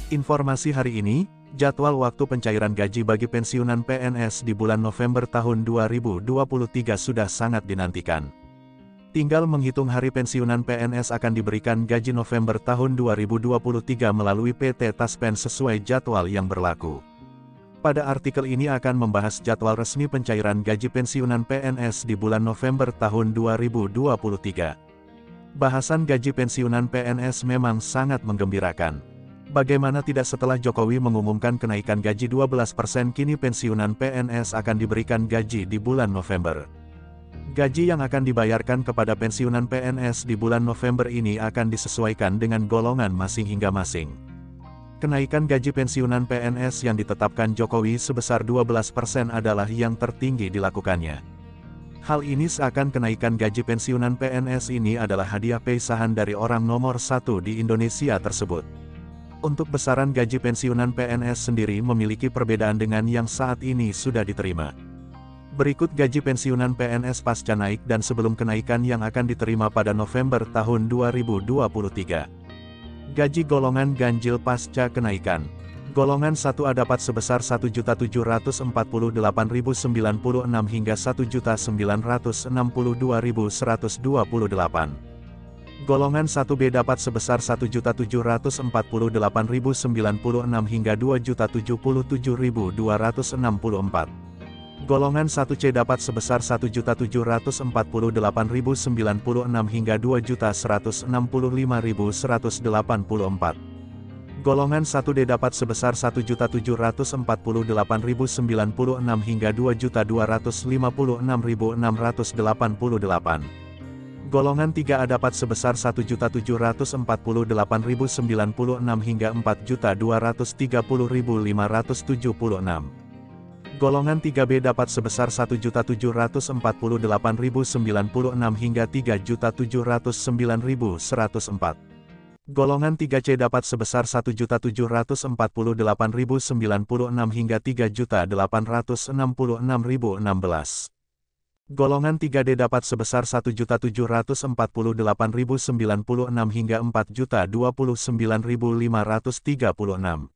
Informasi hari ini, jadwal waktu pencairan gaji bagi pensiunan PNS di bulan November tahun 2023 sudah sangat dinantikan. Tinggal menghitung hari pensiunan PNS akan diberikan gaji November tahun 2023 melalui PT Taspen sesuai jadwal yang berlaku. Pada artikel ini akan membahas jadwal resmi pencairan gaji pensiunan PNS di bulan November tahun 2023. Bahasan gaji pensiunan PNS memang sangat menggembirakan. Bagaimana tidak setelah Jokowi mengumumkan kenaikan gaji 12%, kini pensiunan PNS akan diberikan gaji di bulan November. Gaji yang akan dibayarkan kepada pensiunan PNS di bulan November ini akan disesuaikan dengan golongan masing-masing. Kenaikan gaji pensiunan PNS yang ditetapkan Jokowi sebesar 12% adalah yang tertinggi dilakukannya. Hal ini seakan kenaikan gaji pensiunan PNS ini adalah hadiah pesahan dari orang nomor satu di Indonesia tersebut. Untuk besaran gaji pensiunan PNS sendiri memiliki perbedaan dengan yang saat ini sudah diterima. Berikut gaji pensiunan PNS pasca naik dan sebelum kenaikan yang akan diterima pada November tahun 2023. Gaji golongan ganjil pasca kenaikan. Golongan 1A dapat sebesar Rp1.748.096 hingga Rp1.962.128. Golongan 1B dapat sebesar Rp1.748.096 hingga Rp2.077.264. Golongan 1C dapat sebesar Rp1.748.096 hingga Rp2.165.184. Golongan 1D dapat sebesar Rp1.748.096 hingga Rp2.256.688. Golongan 3A dapat sebesar Rp1.748.096 hingga Rp4.230.576. Golongan 3B dapat sebesar Rp1.748.096 hingga Rp3.709.104. Golongan 3C dapat sebesar Rp1.748.096 hingga Rp3.866.016. Golongan 3D dapat sebesar Rp1.748.096 hingga Rp4.029.536.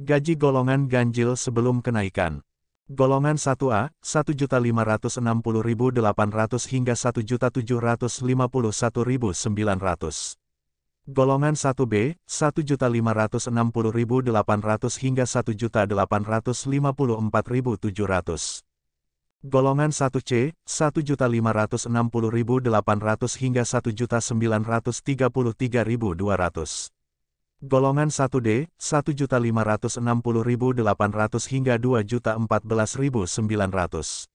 Gaji golongan ganjil sebelum kenaikan. Golongan 1A, Rp1.560.800 hingga Rp1.751.900. Golongan 1B, Rp1.560.800 hingga Rp1.854.700. Golongan 1C, Rp1.560.800 hingga Rp1.933.200. Golongan 1D, Rp1.560.800 hingga Rp2.014.900.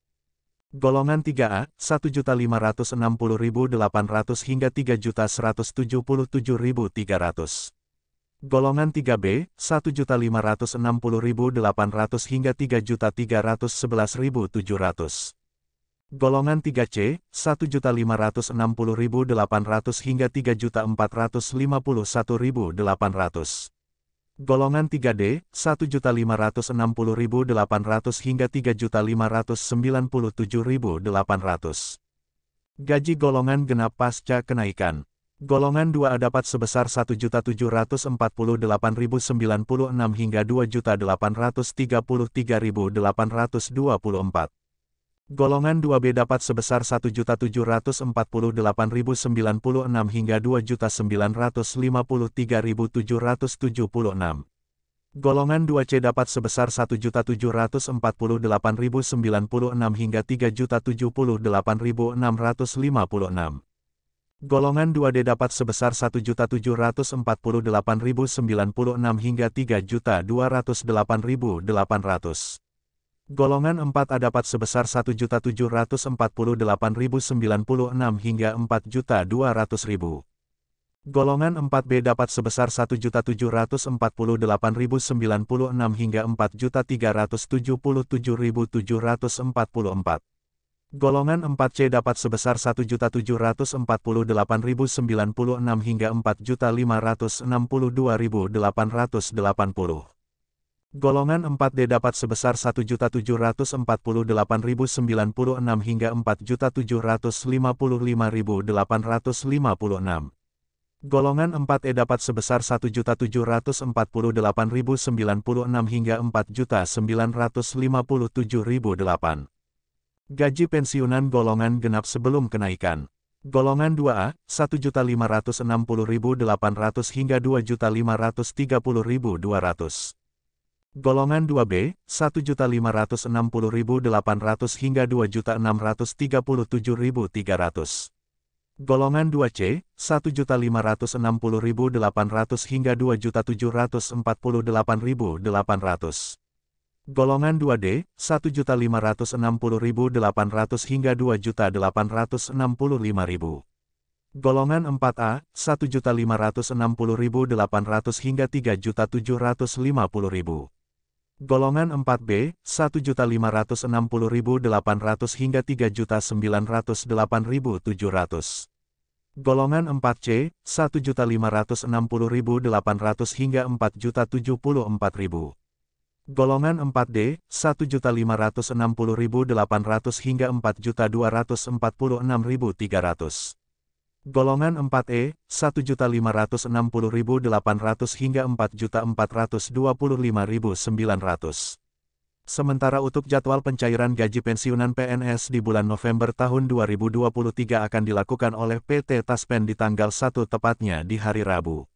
Golongan 3A, Rp1.560.800 hingga Rp3.177.300. Golongan 3B, Rp1.560.800 hingga Rp3.311.700. Golongan 3C, Rp1.560.800 hingga Rp3.451.800. Golongan 3D, Rp1.560.800 hingga Rp3.597.800. Gaji golongan genap pasca kenaikan. Golongan 2A dapat sebesar Rp1.748.096 hingga Rp2.833.824. Golongan 2B dapat sebesar Rp1.748.096 hingga Rp2.953.776. Golongan 2C dapat sebesar Rp1.748.096 hingga Rp3.078.656. Golongan 2D dapat sebesar Rp1.748.096 hingga Rp3.208.800. Golongan 4A dapat sebesar Rp1.748.096 hingga Rp4.200.000. Golongan 4B dapat sebesar Rp1.748.096 hingga Rp4.377.744. Golongan 4C dapat sebesar Rp1.748.096 hingga Rp4.562.880. Golongan 4D dapat sebesar Rp1.748.096 hingga Rp4.755.856. Golongan 4E dapat sebesar Rp1.748.096 hingga Rp4.957.008. Gaji pensiunan golongan genap sebelum kenaikan. Golongan 2A, Rp1.560.800 hingga Rp2.530.200. Golongan 2B, Rp1.560.800 hingga Rp2.637.300. Golongan 2C, Rp1.560.800 hingga Rp2.748.800. Golongan 2D, Rp1.560.800 hingga Rp2.865.000. Golongan 4A, Rp1.560.800 hingga Rp3.750.000. Golongan 4B, Rp1.560.800 hingga Rp3.908.700. Golongan 4C, Rp1.560.800 hingga Rp4.074.000. Golongan 4D, Rp1.560.800 hingga Rp4.246.300. Golongan 4E, Rp1.560.800 hingga Rp4.425.900. Sementara untuk jadwal pencairan gaji pensiunan PNS di bulan November tahun 2023 akan dilakukan oleh PT Taspen di tanggal 1 tepatnya di hari Rabu.